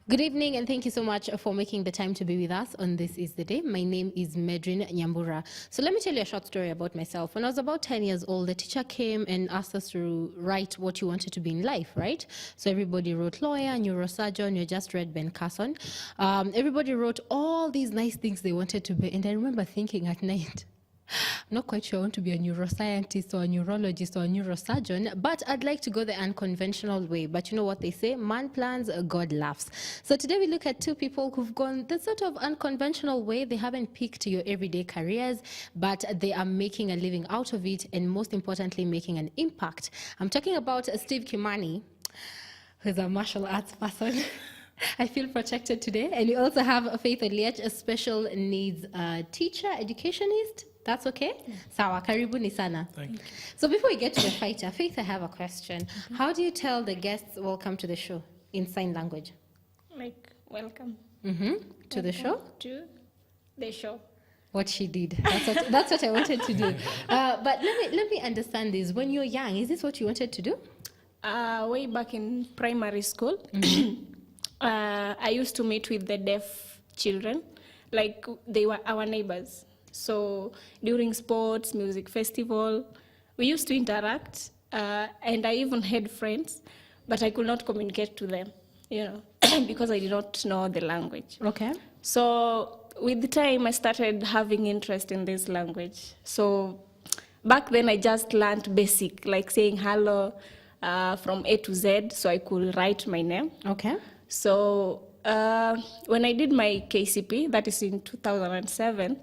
Good evening, and thank you so much for making the time to be with us on This Is the Day. My name is Medrin Nyambura. So let me tell you a short story about myself. When I was about 10 years old, the teacher came and asked us to write what you wanted to be in life, right? So everybody wrote lawyer, neurosurgeon, you just read Ben Carson. Everybody wrote all these nice things they wanted to be. And I remember thinking at night, I'm not quite sure I want to be a neuroscientist or a neurologist or a neurosurgeon, but I'd like to go the unconventional way. But you know what they say? Man plans, God laughs. So today we look at two people who've gone the sort of unconventional way. They haven't picked your everyday careers, but they are making a living out of it, and most importantly, making an impact. I'm talking about Steve Kimani, who's a martial arts person. I feel protected today. And we also have Faith Oliech, a special needs teacher, educationist. That's okay? Sawa, karibuni sana. Thank you. So before we get to the fighter, Faith, I have a question. How do you tell the guests welcome to the show in sign language? Like, welcome. To the show? To the show. What she did. That's what I wanted to do. But let me understand this. When you're young, is this what you wanted to do? Way back in primary school, I used to meet with the deaf children. Like, they were our neighbors. So during sports, music festival, we used to interact, and I even had friends, but I could not communicate to them, because I did not know the language. Okay. So with the time, I started having interest in this language. So back then, I just learned basic, like saying hello from A to Z, so I could write my name. Okay. So when I did my KCP, that is in 2007,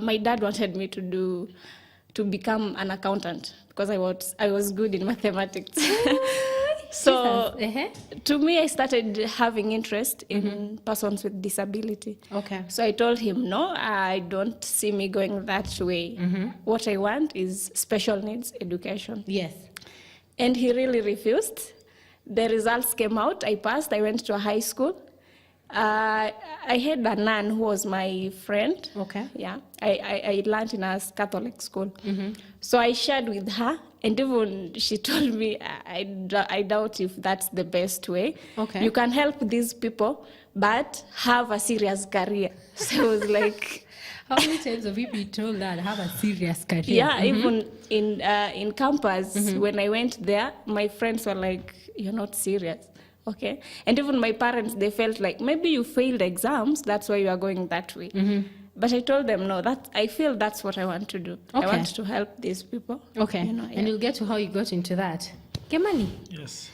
my dad wanted me to become an accountant because I was good in mathematics. So to me, I started having interest in persons with disability. Okay. So I told him, no, I don't see me going that way. What I want is special needs education. Yes. And he really refused. The results came out. I passed. I went to a high school. I had a nun who was my friend. Okay. Yeah. I learned in a Catholic school. So I shared with her, and even she told me, I doubt if that's the best way. Okay. You can help these people, but have a serious career. So I was like... How many times have you been told that have a serious career? Yeah, even in campus, when I went there, my friends were like, you're not serious. Okay. And even my parents, they felt like maybe you failed exams, that's why you are going that way. But I told them, no, I feel that's what I want to do. Okay. I want to help these people. Okay. And you'll get to how you got into that. Kemani? Yes.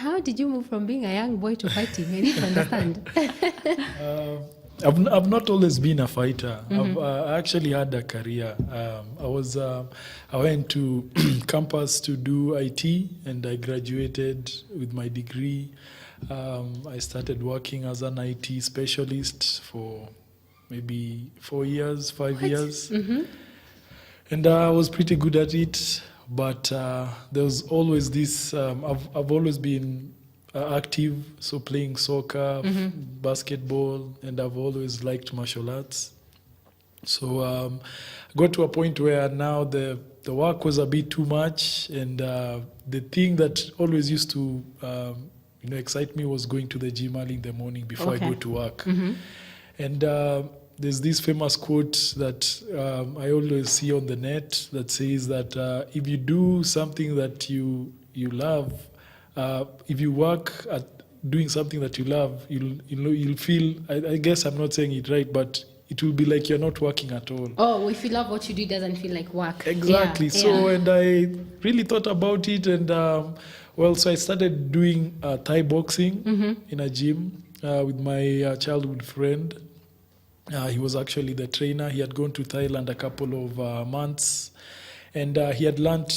How did you move from being a young boy to fighting? I need to understand. I've not always been a fighter. I actually had a career. I went to campus to do IT, and I graduated with my degree. I started working as an IT specialist for maybe 4 years, 5 years. And I was pretty good at it, but there was always this, I've always been active, so playing soccer, basketball, and I've always liked martial arts. So I got to a point where now the work was a bit too much, and the thing that always used to excite me was going to the gym early in the morning before I go to work. And there's this famous quote that I always see on the net that says that if you do something that you love, if you work at doing something that you love, you'll feel, I guess I'm not saying it right, but it will be like you're not working at all. Oh, if you love what you do, it doesn't feel like work. Exactly. And I really thought about it, and so I started doing Thai boxing in a gym with my childhood friend. He was actually the trainer. He had gone to Thailand a couple of months. And he had learned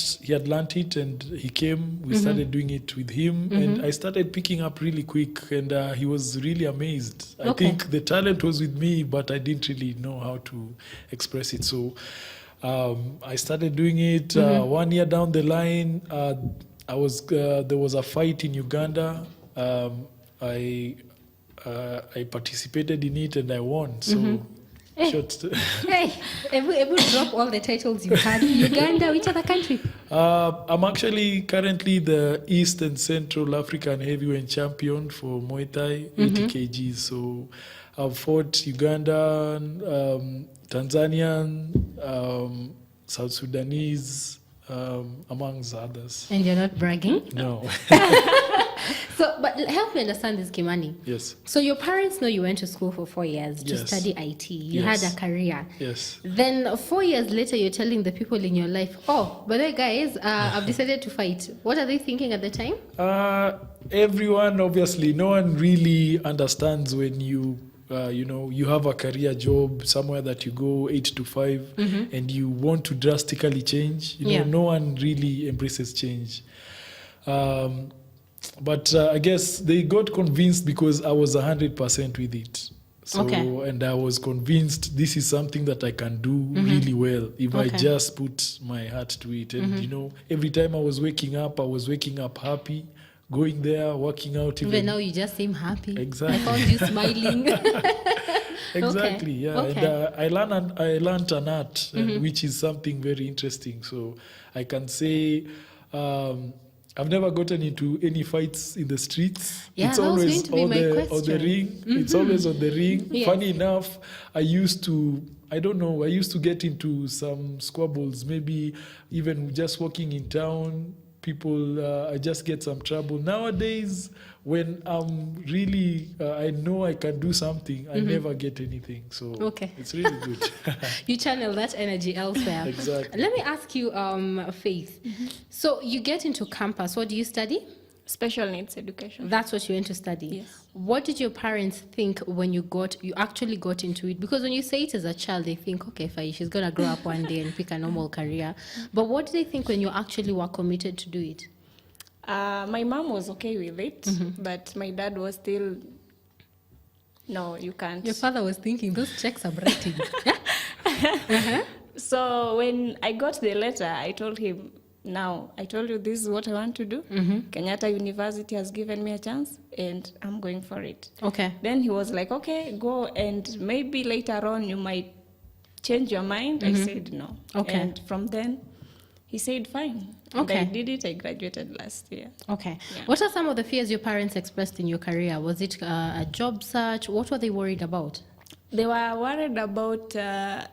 it, and he came. We started doing it with him, and I started picking up really quick, and he was really amazed. I think the talent was with me, but I didn't really know how to express it. So I started doing it. 1 year down the line, there was a fight in Uganda. I participated in it, and I won. So Hey. Hey, ever drop all the titles you had. Uganda, which other country? I'm actually currently the East and Central African heavyweight champion for Muay Thai, 80 kgs. So I've fought Ugandan, Tanzanian, South Sudanese, amongst others. And you're not bragging? No. So, but help me understand this, Kimani. Yes. So your parents know you went to school for 4 years to Yes. study IT. You Yes. had a career. Yes. Then 4 years later, you're telling the people in your life, oh, but hey guys, I've decided to fight. What are they thinking at the time? Everyone, obviously, no one really understands when you you have a career job somewhere that you go 8 to 5 and you want to drastically change. Yeah. No one really embraces change. But I guess they got convinced because I was 100% with it. So, Okay. and I was convinced this is something that I can do really well if I Okay. just put my heart to it. And, every time I was waking up happy, going there, working out. Even now, you just seem happy. Exactly. I found you smiling. Exactly, yeah. Okay. And I learned an art, which is something very interesting. So I can say I've never gotten into any fights in the streets. Yeah, it's that was always going to be on my the question. ring. It's always on the ring. Yes. Funny enough, I used to get into some squabbles, maybe even just walking in town. People, I just get some trouble. Nowadays, when I'm really, I know I can do something, I never get anything. So Okay. it's really good. You channel that energy elsewhere. Exactly. Let me ask you, Faith. So you get into campus. What do you study? Special needs education. That's what you went to study. Yes. What did your parents think when you actually got into it? Because when you say it as a child, they think, okay, fine, she's gonna grow up one day and pick a normal career. But what did they think when you actually were committed to do it? My mom was okay with it, but my dad was still, no, you can't. Your father was thinking, those checks are writing. So when I got the letter, I told him, now, I told you this is what I want to do. Kenyatta University has given me a chance, and I'm going for it. Okay. Then he was like, okay, go, and maybe later on you might change your mind. I said no. Okay. And from then, he said fine. And Okay. I did it. I graduated last year. Okay. Yeah. What are some of the fears your parents expressed in your career? Was it a job search? What were they worried about? They were worried about,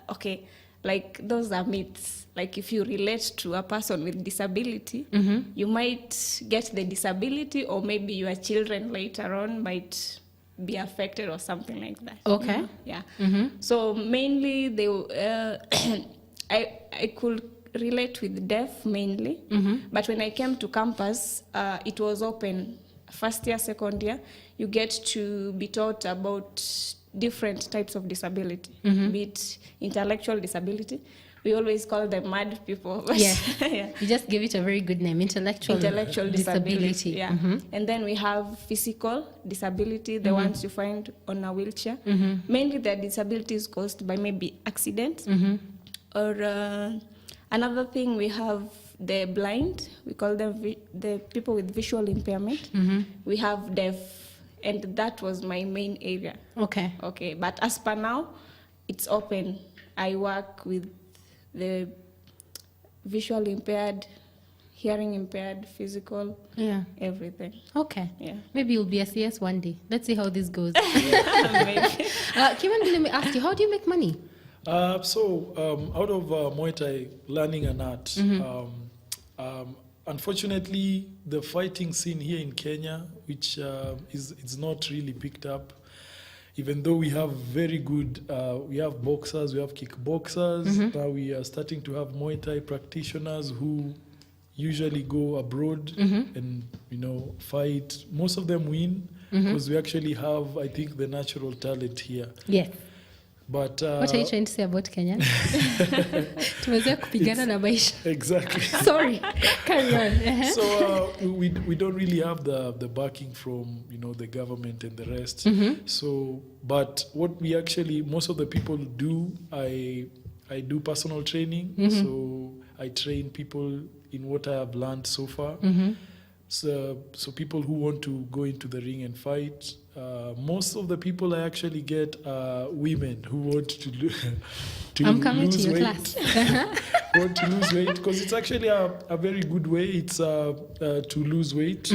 okay, like those are myths. Like if you relate to a person with disability, you might get the disability, or maybe your children later on might be affected or something like that. Okay. Yeah. So mainly they, I could relate with deaf mainly, but when I came to campus, it was open. First year, second year, you get to be taught about different types of disability, be it intellectual disability. We always call them mad people. But Yeah. yeah. You just gave it a very good name, intellectual disability. Yeah. Mm-hmm. And then we have physical disability, the ones you find on a wheelchair. Mainly their disability is caused by maybe accidents. Or another thing, we have the blind. We call them the people with visual impairment. We have deaf. And that was my main area. Okay. Okay, but as per now, it's open. I work with the visual impaired, hearing impaired, physical, Yeah. everything. Okay. Yeah. Maybe you'll be a CS one day. Let's see how this goes. Maybe. Kimani, let me ask you, how do you make money? Out of Muay Thai, learning an art, unfortunately, the fighting scene here in Kenya, which is not really picked up, even though we have very good, we have boxers, we have kickboxers, now we are starting to have Muay Thai practitioners who usually go abroad and, fight. Most of them win because we actually have, I think, the natural talent here. Yes. But What are you trying to say about Kenya? Tumezoea kupigana na maisha. exactly. Sorry. Carry on. So we don't really have the backing from the government and the rest. So, but what we actually, most of the people do, I do personal training. So I train people in what I have learned so far. So people who want to go into the ring and fight, most of the people I actually get are women who want to I'm coming to lose your weight. class. Want to lose weight because it's actually a very good way. It's to lose weight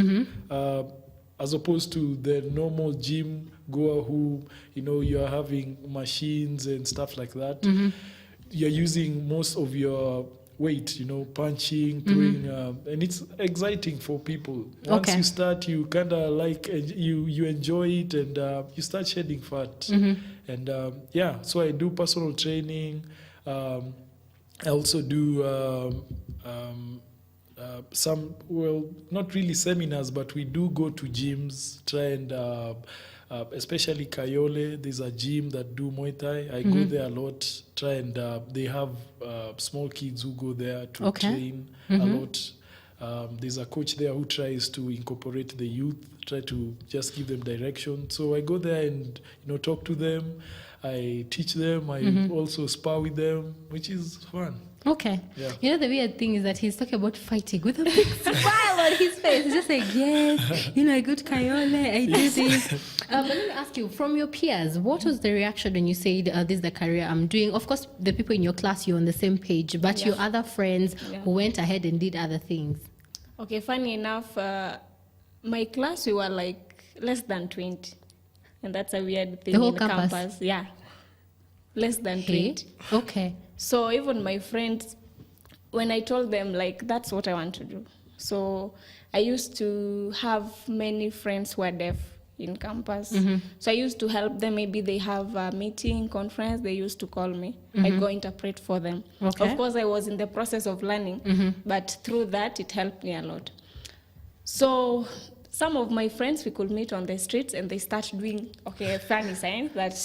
as opposed to the normal gym goer who, you're having machines and stuff like that. You're using most of your weight, punching, throwing, and it's exciting for people. Once you start, you kind of like, you enjoy it, and you start shedding fat. And so I do personal training. I also do some, not really seminars, but we do go to gyms, try and especially Kayole, there's a gym that do Muay Thai. I go there a lot, try and they have small kids who go there to train a lot. There's a coach there who tries to incorporate the youth, try to just give them direction. So I go there and, talk to them. I teach them. I also spar with them, which is fun. Okay. Yeah. The weird thing is that he's talking about fighting with a big smile on his face. He's just like, yes, I go to Kayole, I do this. But let me ask you, from your peers, what was the reaction when you said, this is the career I'm doing? Of course, the people in your class, you're on the same page, but your other friends who went ahead and did other things. Okay, funny enough, my class, we were like less than 20. And that's a weird thing the whole in campus. Yeah. Less than 20. Okay. So even my friends, when I told them, like, that's what I want to do. So I used to have many friends who are deaf in campus. So I used to help them. Maybe they have a meeting, conference, they used to call me. I go interpret for them. Okay. Of course, I was in the process of learning, but through that, it helped me a lot. So some of my friends, we could meet on the streets and they start doing, funny signs that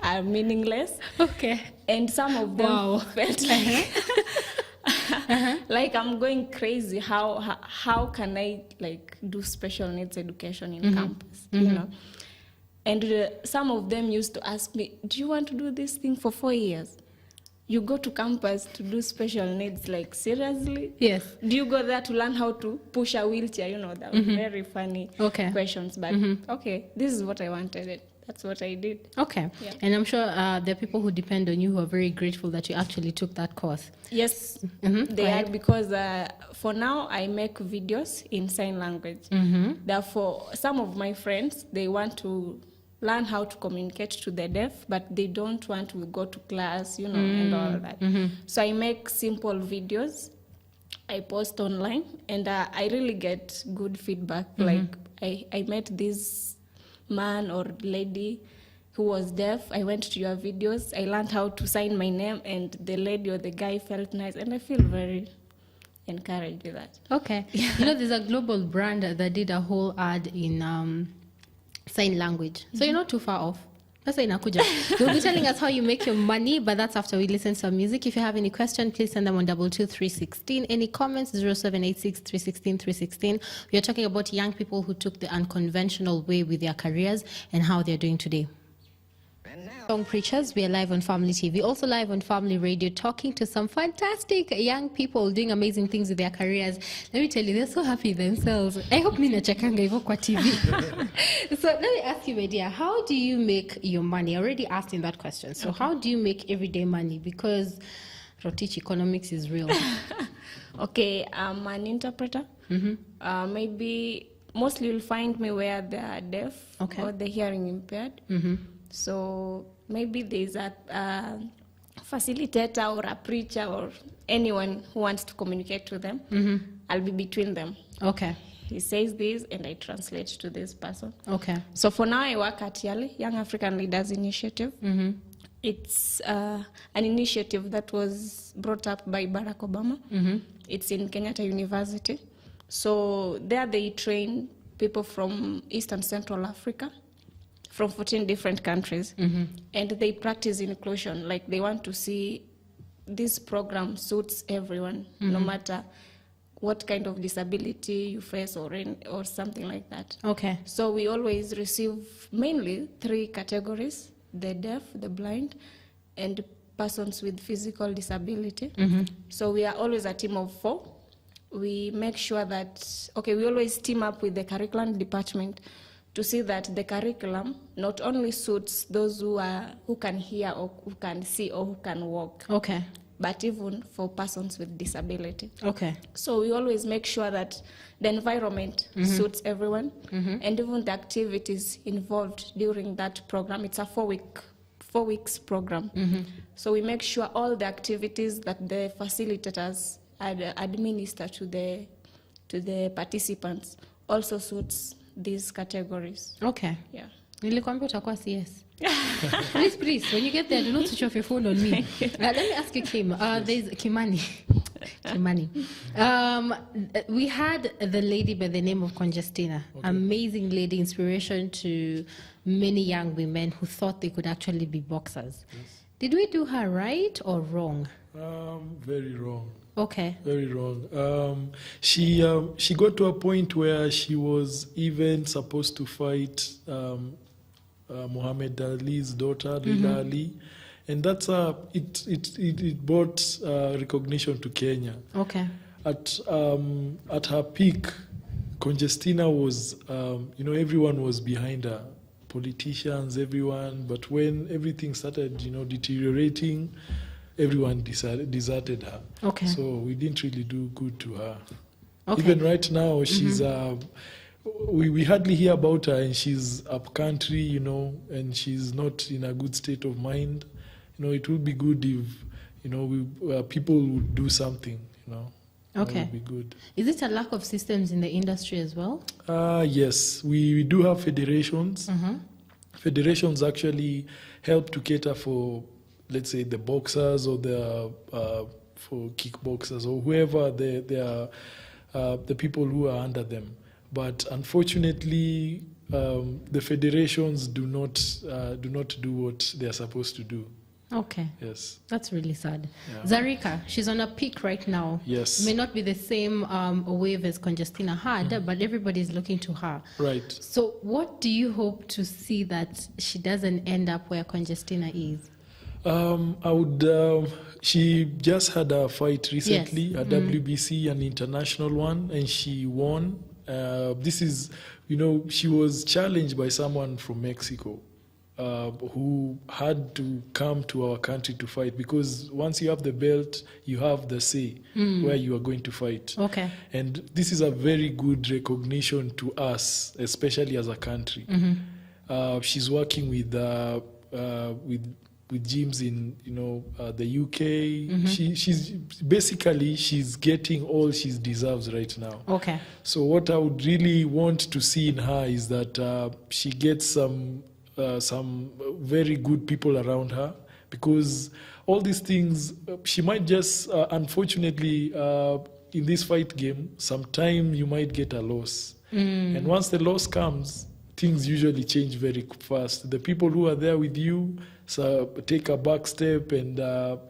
are meaningless. Okay. And some of them felt like, like I'm going crazy. How can I do special needs education in campus? And some of them used to ask me, do you want to do this thing for 4 years? You go to campus to do special needs, like seriously? Yes. Do you go there to learn how to push a wheelchair? That was very funny questions. But this is what I wanted. That's what I did. Okay. Yeah. And I'm sure there are people who depend on you who are very grateful that you actually took that course. Yes, they are, because for now I make videos in sign language. Therefore, some of my friends, they want to learn how to communicate to the deaf, but they don't want to go to class, and all that. So I make simple videos, I post online, and I really get good feedback. Like I met this man or lady who was deaf. I went to your videos, I learned how to sign my name, and the lady or the guy felt nice, and I feel very encouraged with that. Okay. There's a global brand that did a whole ad in sign language. So you're not too far off. That's inakuja. They'll be telling us how you make your money, but that's after we listen to some music. If you have any questions, please send them on 22316. Any comments, 0786 316 316. We are talking about young people who took the unconventional way with their careers and how they're doing today. Song Preachers, we are live on Family TV, also live on Family Radio, talking to some fantastic young people doing amazing things with their careers. Let me tell you, they're so happy themselves. I hope Nina Chakanga Ivo kwa TV. So let me ask you, my dear, how do you make your money? I already asked in that question. So how do you make everyday money? Because Rotich economics is real. Okay, I'm an interpreter. Maybe mostly you'll find me where they are deaf or the hearing impaired. So maybe there's a facilitator or a preacher or anyone who wants to communicate to them. I'll be between them. Okay. He says this and I translate to this person. Okay. So for now I work at YALI, Young African Leaders Initiative. It's an initiative that was brought up by Barack Obama. It's in Kenyatta University. So there they train people from East and Central Africa, from 14 different countries, and they practice inclusion. Like they want to see this program suits everyone, no matter what kind of disability you face or something like that. Okay. So we always receive mainly 3 categories: the deaf, the blind, and persons with physical disability. So we are always a team of 4. We make sure that, we always team up with the curriculum department. to see that the curriculum not only suits those who can hear or who can see or who can walk, Okay. but even for persons with disability. Okay. So we always make sure that the environment suits everyone, and even the activities involved during that program. It's a 4 weeks program. So we make sure all the activities that the facilitators administer to the participants also suits these categories. Okay. Yeah. Nilikwambia utakuwa CS. Please, when you get there, do not switch off your phone on me. Let me ask you, Kim. There's Kimani. Kimani. We had the lady by the name of Congestina. Okay. Amazing lady, inspiration to many young women who thought they could actually be boxers. Yes. Did we do her right or wrong? Very wrong. Okay. Very wrong. She got to a point where she was even supposed to fight Muhammad Ali's daughter, Leila Ali, and that's it brought recognition to Kenya. Okay. At her peak, Congestina was, everyone was behind her, politicians, everyone. But when everything started, deteriorating, everyone deserted her. Okay. So we didn't really do good to her. Okay. Even right now, she's we hardly hear about her, and she's up country, and she's not in a good state of mind. It would be good if people would do something. Okay. That would be good. Is it a lack of systems in the industry as well? Yes, we do have federations. Federations actually help to cater for, let's say, the boxers or for kickboxers or whoever they are, the people who are under them. But unfortunately, the federations do not do what they are supposed to do. Okay. Yes. That's really sad. Yeah. Zarika, she's on a peak right now. Yes. May not be the same wave as Congestina had, but everybody's looking to her. Right. So what do you hope to see that she doesn't end up where Congestina is? I would. She just had a fight recently, yes. a WBC, an international one, and she won. This is, she was challenged by someone from Mexico who had to come to our country to fight, because once you have the belt, you have the say where you are going to fight. Okay. And this is a very good recognition to us, especially as a country. She's working with gyms in the UK. She's getting all she deserves right now. Okay. So what I would really want to see in her is that she gets some very good people around her, because all these things she might just unfortunately in this fight game, sometime you might get a loss, and once the loss comes, things usually change very fast. The people who are there with you take a back step, and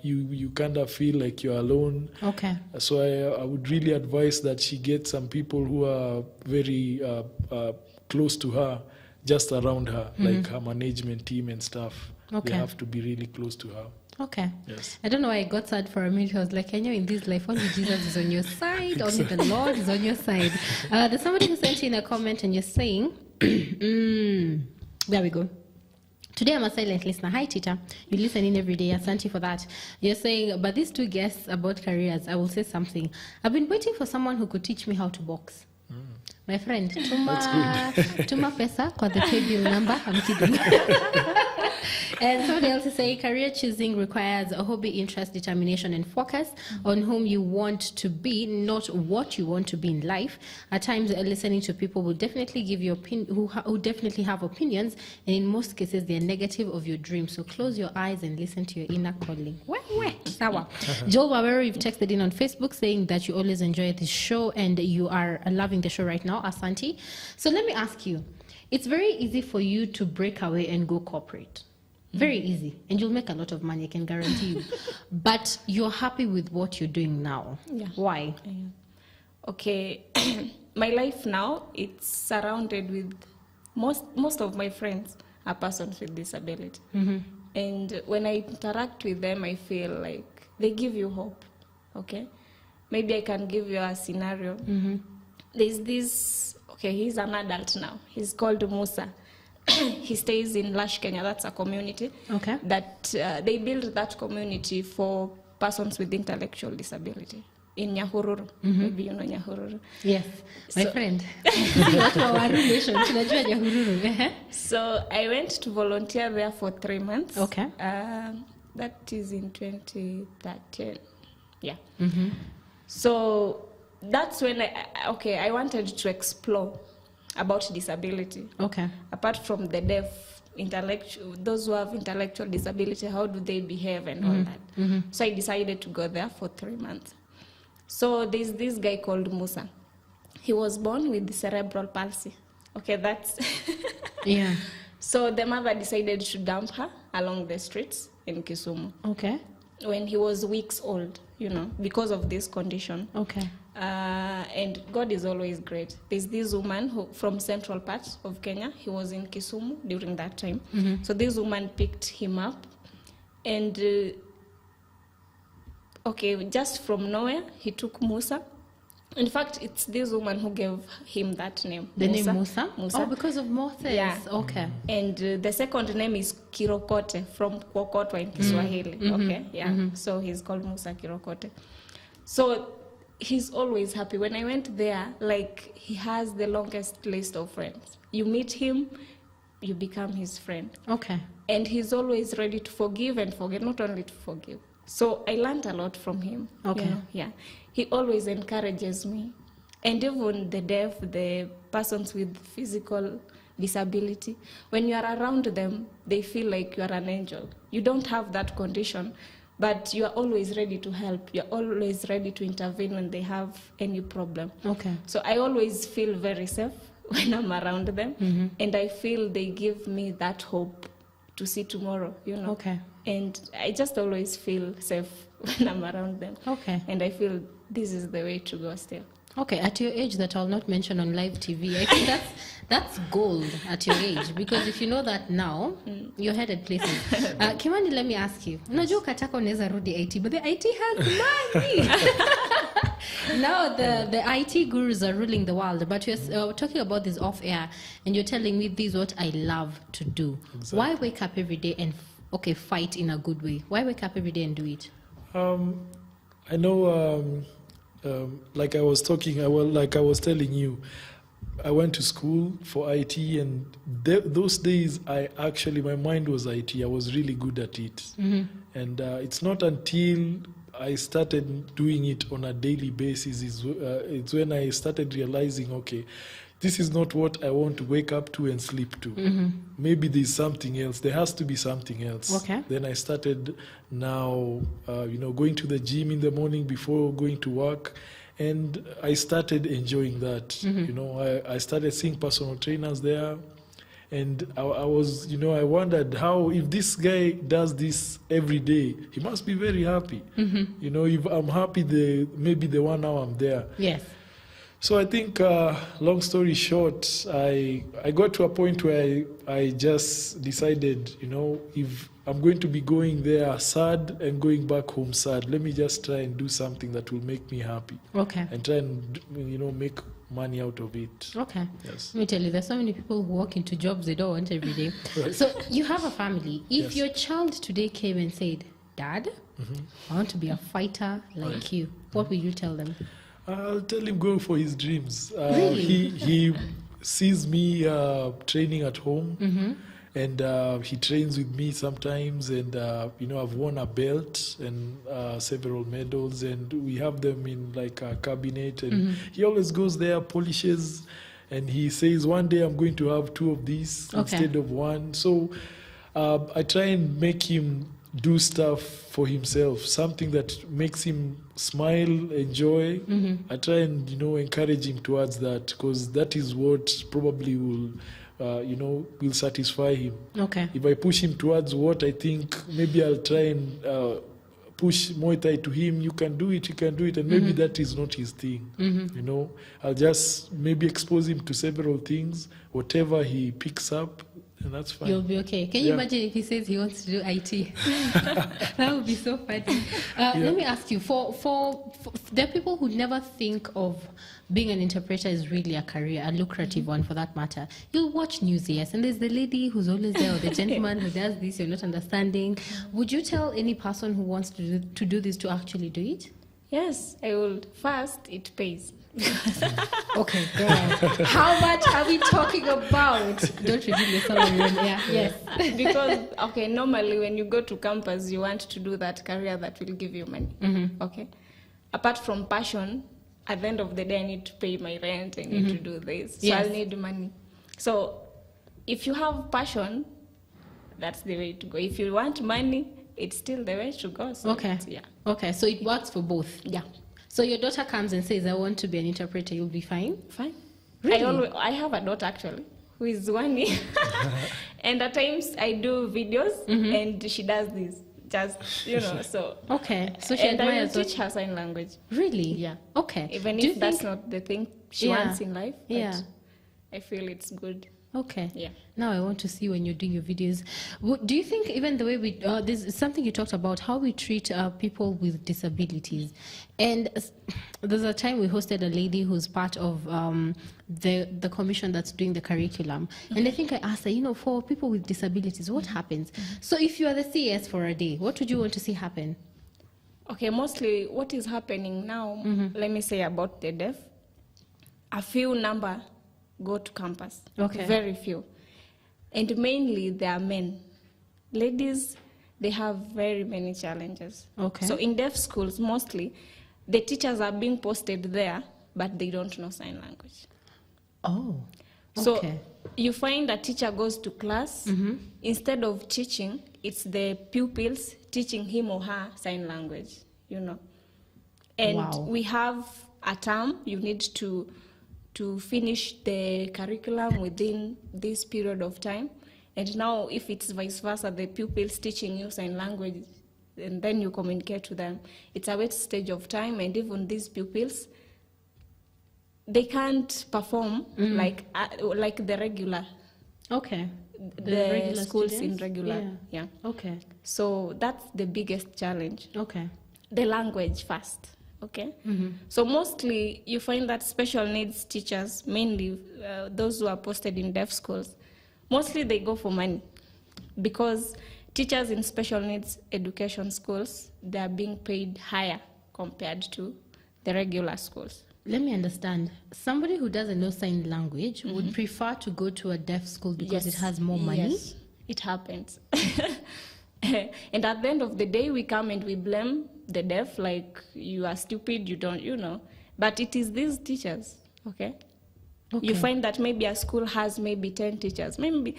you kind of feel like you're alone. Okay. So I would really advise that she gets some people who are very close to her, just around her, like her management team and stuff. Okay. They have to be really close to her. Okay. Yes. I don't know why I got sad for a minute. I was like, I know in this life, only Jesus is on your side, only the Lord is on your side. There's somebody who sent in a comment and you're saying, there we go. Today I'm a silent listener. Hi, Tita. You listen in every day. Asante for that. You're saying, but these two guests about careers, I will say something. I've been waiting for someone who could teach me how to box. My friend, tuma pesa kwa the pay bill number. I'm kidding. And somebody else is saying, career choosing requires a hobby, interest, determination, and focus on whom you want to be, not what you want to be in life. At times, listening to people will definitely give you who definitely have opinions, and in most cases, they're negative of your dreams. So close your eyes and listen to your inner calling. Sawa. Joel Barbero, you've texted in on Facebook saying that you always enjoy this show and you are loving the show right now. Asante. So let me ask you, it's very easy for you to break away and go corporate. Very easy. And you'll make a lot of money, I can guarantee you. But you're happy with what you're doing now. Yeah. Why? Yeah. Okay. My life now, it's surrounded with most of my friends are persons with disability. And when I interact with them, I feel like they give you hope. Okay? Maybe I can give you a scenario. There's this okay, he's an adult now. He's called Musa. He stays in Lush, Kenya. That's a community. Okay. That they built that community for persons with intellectual disability in Nyahururu. Maybe you know Nyahururu. Yes, my So- friend. That's our relation. Tunajua Nyahururu. So I went to volunteer there for 3 months. Okay. That is in 2013. Yeah. So that's when I wanted to explore about disability. Okay. Apart from the deaf, intellectual, those who have intellectual disability, how do they behave and all that? So I decided to go there for 3 months. So there's this guy called Musa. He was born with cerebral palsy. Okay, that's... Yeah. So the mother decided to dump her along the streets in Kisumu Okay. when he was weeks old, because of this condition. Okay. And God is always great. There's this woman who, from central part of Kenya, he was in Kisumu during that time. So this woman picked him up and, just from nowhere, he took Musa. In fact, it's this woman who gave him that name. The name Musa? Musa. Oh, because of Moses. Yeah. Okay. And the second name is Kirokote, from Kwokotwa in Kiswahili. Okay, yeah. So he's called Musa Kirokote. So he's always happy. When I went there, like, he has the longest list of friends. You meet him, you become his friend. Okay. And he's always ready to forgive and forget, not only to forgive. So I learned a lot from him. Okay. Yeah. He always encourages me. And even the deaf, the persons with physical disability, when you are around them, they feel like you are an angel. You don't have that condition, but you are always ready to help. You're always ready to intervene when they have any problem. Okay. So I always feel very safe when I'm around them. And I feel they give me that hope to see tomorrow, Okay. And I just always feel safe when I'm around them. Okay. And I feel this is the way to go still. Okay, at your age that I'll not mention on live TV, I think that's gold at your age, because if you know that now, you're headed places. Kimani, let me ask you. Unajua kataka unaweza rudi IT, but the IT has money. Now the IT gurus are ruling the world, but we're talking about this off air, and you're telling me this is what I love to do. Exactly. Why wake up every day and fight in a good way? Why wake up every day and do it? I know, like I was telling you, I went to school for IT, and those days my mind was IT. I was really good at it. And it's not until I started doing it on a daily basis it's when I started realizing, okay, this is not what I want to wake up to and sleep to. Maybe there's something else. There has to be something else. Okay. Then I started now, going to the gym in the morning before going to work. And I started enjoying that. I started seeing personal trainers there. And I was, I wondered how, if this guy does this every day, he must be very happy. If I'm happy, maybe the 1 hour I'm there. Yes. So I think, long story short, I got to a point where I just decided, if I'm going to be going there sad and going back home sad, let me just try and do something that will make me happy. Okay. And try and, make money out of it. Okay. Yes. Let me tell you, there's so many people who walk into jobs they don't want every day. Right. So you have a family. If Yes. your child today came and said, Dad, I want to be a fighter like you, what will you tell them? I'll tell him go for his dreams. Really? He sees me training at home, and he trains with me sometimes. And I've won a belt and several medals, and we have them in like a cabinet. And he always goes there, polishes, and he says, one day I'm going to have 2 of these instead of 1. So I try and make him do stuff for himself, something that makes him smile, enjoy. I try and encourage him towards that, because that is what probably will satisfy him. Okay. If I push him towards what I think, maybe I'll try and push Muay Thai to him. You can do it, and maybe that is not his thing. I'll just maybe expose him to several things. Whatever he picks up, That's fine. You'll be okay. Can you imagine if he says he wants to do IT? That would be so funny. Let me ask you, for there are people who never think of being an interpreter is really a career, a lucrative one for that matter. You'll watch news, yes, and there's the lady who's always there, or the gentleman who does this, you're not understanding. Would you tell any person who wants to do this to actually do it? Yes, I would. First, it pays. Okay, girl. How much are we talking about? Don't reveal your salary. Yeah, yes. Because, okay, normally when you go to campus, you want to do that career that will give you money. Okay. Apart from passion, at the end of the day, I need to pay my rent. I need to do this. So Yes. I'll need money. So if you have passion, that's the way to go. If you want money, it's still the way to go. So Okay. yeah. Okay, so it works for both. Yeah. So your daughter comes and says, I want to be an interpreter, you'll be fine? Fine. Really? I have a daughter actually who is 1 year. And at times I do videos and she does this. Just, so. Okay, so she And I will admires what... teach her sign language. Really? Yeah. Okay. Even Do you if that's think- not the thing she Yeah. wants in life. But Yeah. I feel it's good. Okay. Yeah. Now I want to see when you're doing your videos. Do you think even the way we, this is something you talked about, how we treat people with disabilities. And there's a time we hosted a lady who's part of the commission that's doing the curriculum. And I think I asked her, for people with disabilities, what happens? So if you are the CS for a day, what would you want to see happen? Okay, mostly what is happening now, let me say about the deaf, a few number go to campus. Okay. Very few. And mainly they are men. Ladies, they have very many challenges. Okay. So in deaf schools, mostly, the teachers are being posted there, but they don't know sign language. Oh, So okay. you find a teacher goes to class, instead of teaching, it's the pupils teaching him or her sign language, And Wow. we have a term, you need to finish the curriculum within this period of time. And now if it's vice versa, the pupils teaching you sign language, and then you communicate to them, it's a wastage of time, and even these pupils, they can't perform like the regular, Okay. the regular schools students? in regular. Yeah. Okay. So that's the biggest challenge. Okay. The language first. Okay. So mostly you find that special needs teachers, mainly those who are posted in deaf schools, mostly they go for money, because teachers in special needs education schools, they are being paid higher compared to the regular schools. Let me understand. Somebody who doesn't know sign language would prefer to go to a deaf school because it has more money? Yes, it happens. And at the end of the day, we come and we blame the deaf, like, you are stupid, you don't, But it is these teachers, okay? You find that maybe a school has maybe 10 teachers, maybe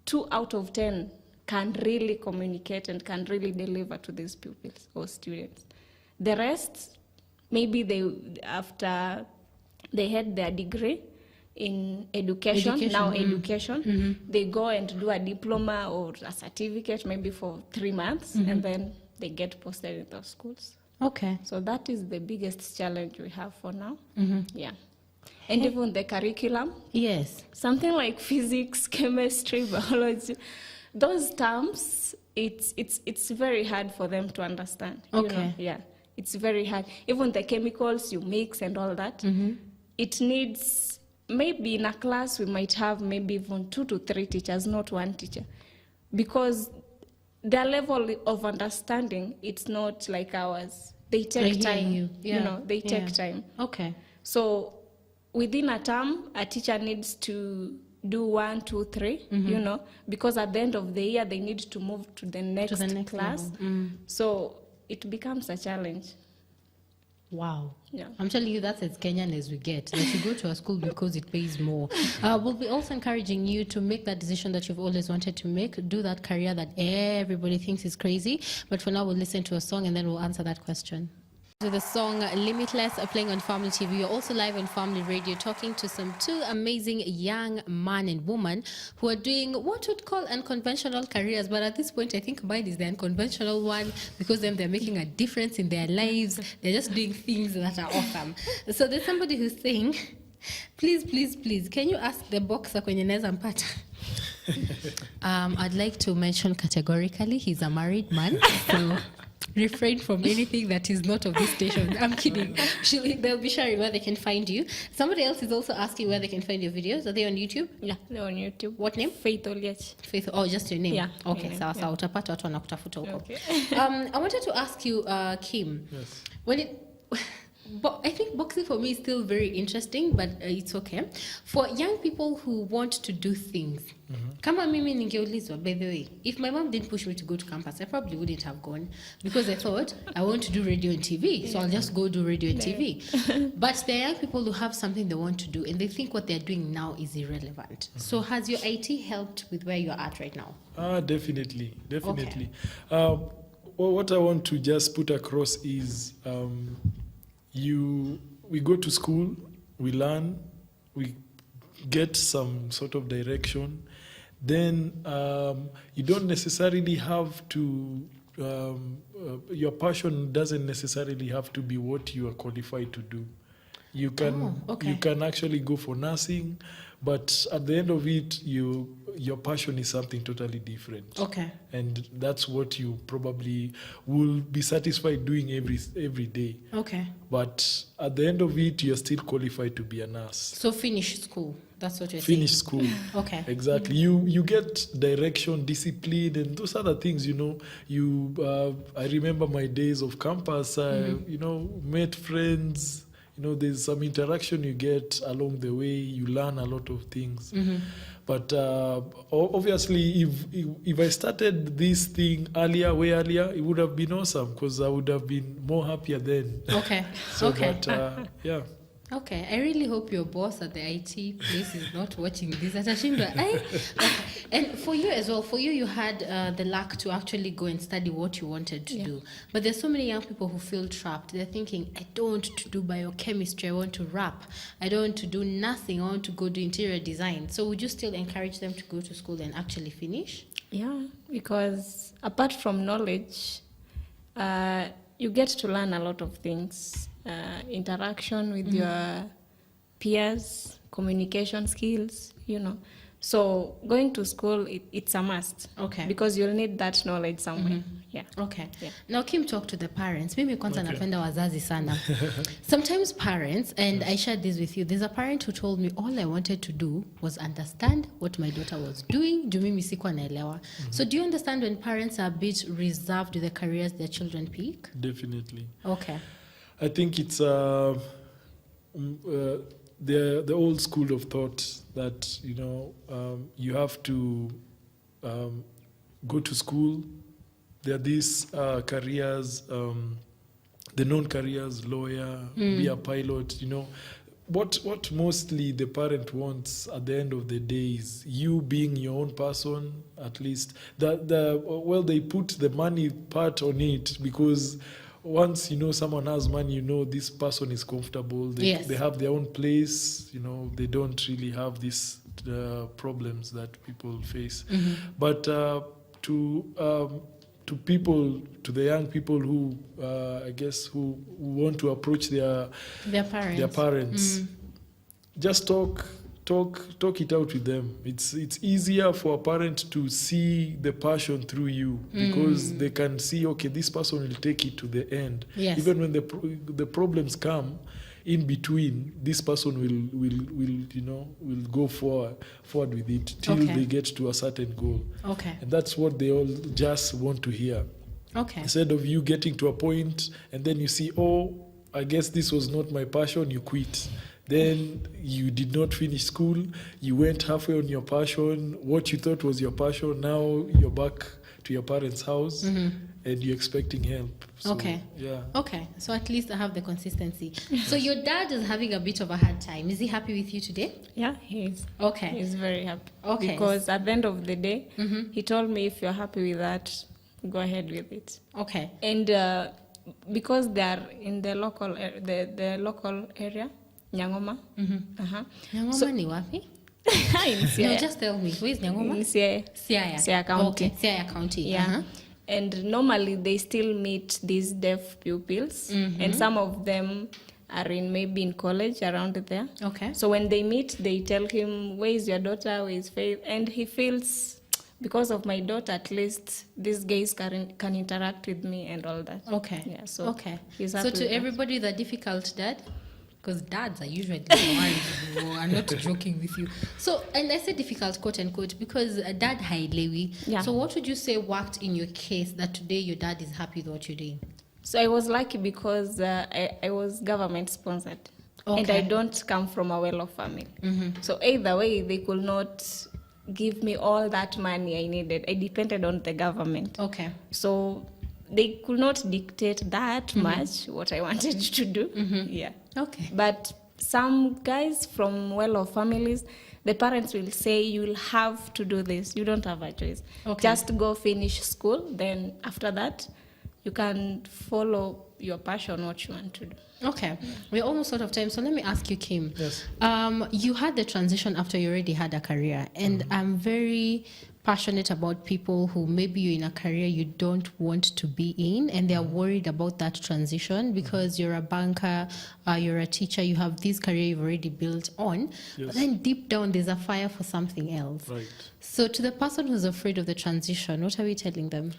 2 out of 10 can really communicate and can really deliver to these pupils or students. The rest, maybe after they had their degree in education. They go and do a diploma or a certificate maybe for 3 months, and then they get posted in those schools. Okay. So that is the biggest challenge we have for now. Yeah. And even the curriculum, Yes. something like physics, chemistry, biology, those terms, it's very hard for them to understand. Okay. Yeah, it's very hard. Even the chemicals you mix and all that, it needs, maybe in a class we might have maybe even 2 to 3 teachers, not 1 teacher, because their level of understanding, it's not like ours. They take time. They take time. Okay. So within a term, a teacher needs to do 1, 2, 3, because at the end of the year, they need to move to the next class. So it becomes a challenge. Wow. Yeah. I'm telling you, that's as Kenyan as we get. That you go to a school because it pays more. We'll be also encouraging you to make that decision that you've always wanted to make. Do that career that everybody thinks is crazy. But for now, we'll listen to a song and then we'll answer that question. To the song Limitless, playing on Family TV. You're also live on Family Radio, talking to some 2 amazing young man and woman who are doing what would call unconventional careers. But at this point, I think mine is the unconventional one, because then they're making a difference in their lives. They're just doing things that are awesome. So there's somebody who's saying, please, can you ask the boxer kwenye naweza mpata? I'd like to mention categorically he's a married man, so refrain from anything that is not of this station. I'm kidding. They'll be sharing where they can find you. Somebody else is also asking where they can find your videos. Are they on YouTube? Yeah, they're on YouTube. What name? Faith Oliech. Faith. Oh, just your name. Yeah. Okay, Yeah, sawa yeah. sawa. Utapata watu wanakutafuta huko. Okay. I wanted to ask you, Kim. Yes. When it, I think boxing for me is still very interesting, but it's okay. For young people who want to do things, kama mimi ningeulizwa, by the way, if my mom didn't push me to go to campus, I probably wouldn't have gone because I thought I want to do radio and TV, so I'll just go do radio and TV. But there are young people who have something they want to do and they think what they're doing now is irrelevant. So has your IT helped with where you're at right now? Definitely. What I want to just put across is we go to school, we learn, we get some sort of direction. Then you don't necessarily have to, your passion doesn't necessarily have to be what you are qualified to do. You can actually go for nursing, but at the end of it, your passion is something totally different. Okay. And that's what you probably will be satisfied doing every day. Okay. But at the end of it, you're still qualified to be a nurse. So finish school. That's what you're Finish saying. school. Okay. Exactly. You get direction, discipline, and those other things. I remember my days of campus. Met friends. There's some interaction you get along the way. You learn a lot of things. But obviously, if I started this thing way earlier, it would have been awesome because I would have been more happier then. Okay. So, okay. but yeah. Okay, I really hope your boss at the IT place is not watching this. Atashindwa. Okay. And for you as well, you had the luck to actually go and study what you wanted to do. But there's so many young people who feel trapped. They're thinking, I don't want to do biochemistry, I want to rap. I don't want to do nothing, I want to go do interior design. So would you still encourage them to go to school and actually finish? Yeah, because apart from knowledge, you get to learn a lot of things. Interaction with your peers, communication skills, So going to school, it's a must. Okay. Because you'll need that knowledge somewhere. Yeah. Okay. Yeah. Now Kim, talk to the parents. Mimi kwanza Okay. napenda wazazi sana. Sometimes parents, and I shared this with you, there's a parent who told me all I wanted to do was understand what my daughter was doing. Juu mimi sikuwa naelewa. So do you understand when parents are a bit reserved with the careers their children pick? Definitely. Okay. I think it's the old school of thought that you have to go to school. There are these careers, the known careers: lawyer, be a pilot. What mostly the parent wants at the end of the day is you being your own person. At least they put the money part on it because once someone has money, this person is comfortable. They have their own place. They don't really have these problems that people face. But to the young people who I guess who want to approach their parents, just talk it out with them. It's easier for a parent to see the passion through you because they can see, okay, this person will take it to the end. Yes. Even when the problems come in between, this person will go forward with it till they get to a certain goal. Okay. And that's what they all just want to hear. Okay. Instead of you getting to a point and then you see, oh, I guess this was not my passion, you quit. Then you did not finish school, you went halfway on your passion, what you thought was your passion, now you're back to your parents' house and you're expecting help. So, okay. Yeah. Okay. So at least I have the consistency. So your dad is having a bit of a hard time. Is he happy with you today? Yeah, he is. Okay. He's very happy. Okay. Because at the end of the day, he told me, if you're happy with that, go ahead with it. Okay. And because they are in the local area, Nyangoma. Nyangoma ni wapi? In No, Siaya. just tell me. Where is Nyangoma? In Siaya. Siaya. Siaya County. Okay. Siaya County. Yeah. And normally they still meet these deaf pupils, and some of them are in maybe in college around there. Okay. So when they meet, they tell him, "Where is your daughter? Where is Faith?" And he feels, because of my daughter, at least these guys can interact with me and all that. Okay. Yeah. So okay. he's So happy to with that. everybody, the difficult dad, because dads are usually the ones who are not joking with you. So, and I say difficult, quote unquote, because dad hailewi. Yeah. So what would you say worked in your case that today your dad is happy with what you're doing? So I was lucky because I was government sponsored. And Okay. I don't come from a well-off family. So either way, they could not give me all that money I needed. I depended on the government. Okay. So they could not dictate that much what I wanted to do. Yeah. Okay. But some guys from well-off families, the parents will say, you will have to do this. You don't have a choice. Okay. Just go finish school. Then after that, you can follow your passion, what you want to do. Okay. We're almost out of time. So let me ask you, Kim. Yes. You had the transition after you already had a career. And I'm very passionate about people who maybe you're in a career you don't want to be in and they're worried about that transition because you're a banker, you're a teacher, you have this career you've already built on. Yes. But then deep down there's a fire for something else. Right. So to the person who's afraid of the transition, what are we telling them?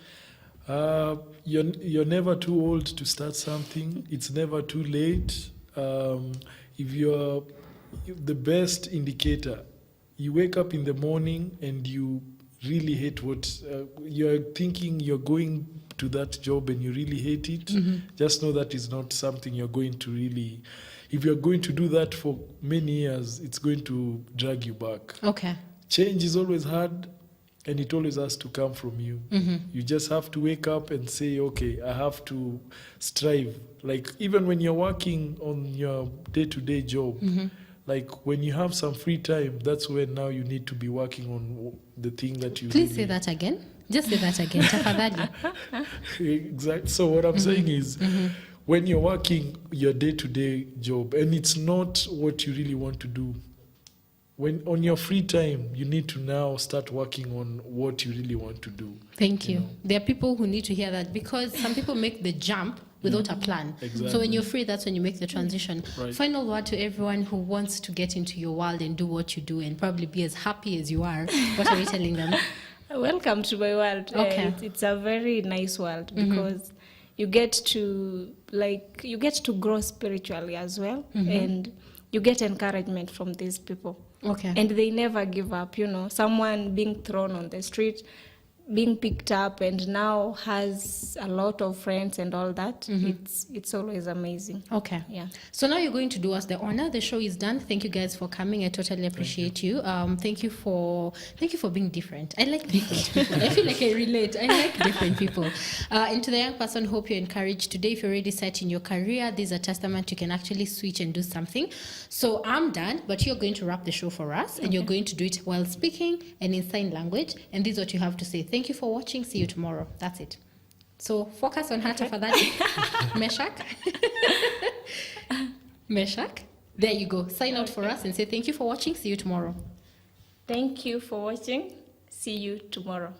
You're never too old to start something. It's never too late. If you're the best indicator, you wake up in the morning and you really hate what you're thinking you're going to that job and you really hate it, just know that is not something you're going to really, if you're going to do that for many years, it's going to drag you back. Okay. Change is always hard and it always has to come from you. You just have to wake up and say, okay, I have to strive. Like even when you're working on your day-to-day job, like when you have some free time, that's when now you need to be working on the thing that you Please really... say that again. Just say that again. Tafadhali. Exactly. So what I'm saying is, when you're working your day-to-day job and it's not what you really want to do, when on your free time, you need to now start working on what you really want to do. Thank you. know. There are people who need to hear that because some people make the jump without a plan. So Exactly. when you're free, that's when you make the transition. Right. Final word to everyone who wants to get into your world and do what you do and probably be as happy as you are. What are we telling them? Welcome to my world. Okay. It's a very nice world because you get to grow spiritually as well, and you get encouragement from these people. Okay. And they never give up. You know, someone being thrown on the street, being picked up, and now has a lot of friends and all that. It's always amazing. Okay. Yeah. So now you're going to do us the honor. The show is done. Thank you guys for coming. I totally appreciate you. Thank you for being different. I like different people. I feel like I relate. I like different people. And to the young person, hope you're encouraged today. If you're already set in your career, this is a testament you can actually switch and do something. So I'm done, but you're going to wrap the show for us, and you're going to do it while speaking and in sign language. And this is what you have to say. Thank you for watching. See you tomorrow. That's it. So focus on her, tafadhali. Meshak. Meshak. There you go. Sign out for us and say thank you for watching. See you tomorrow. Thank you for watching. See you tomorrow.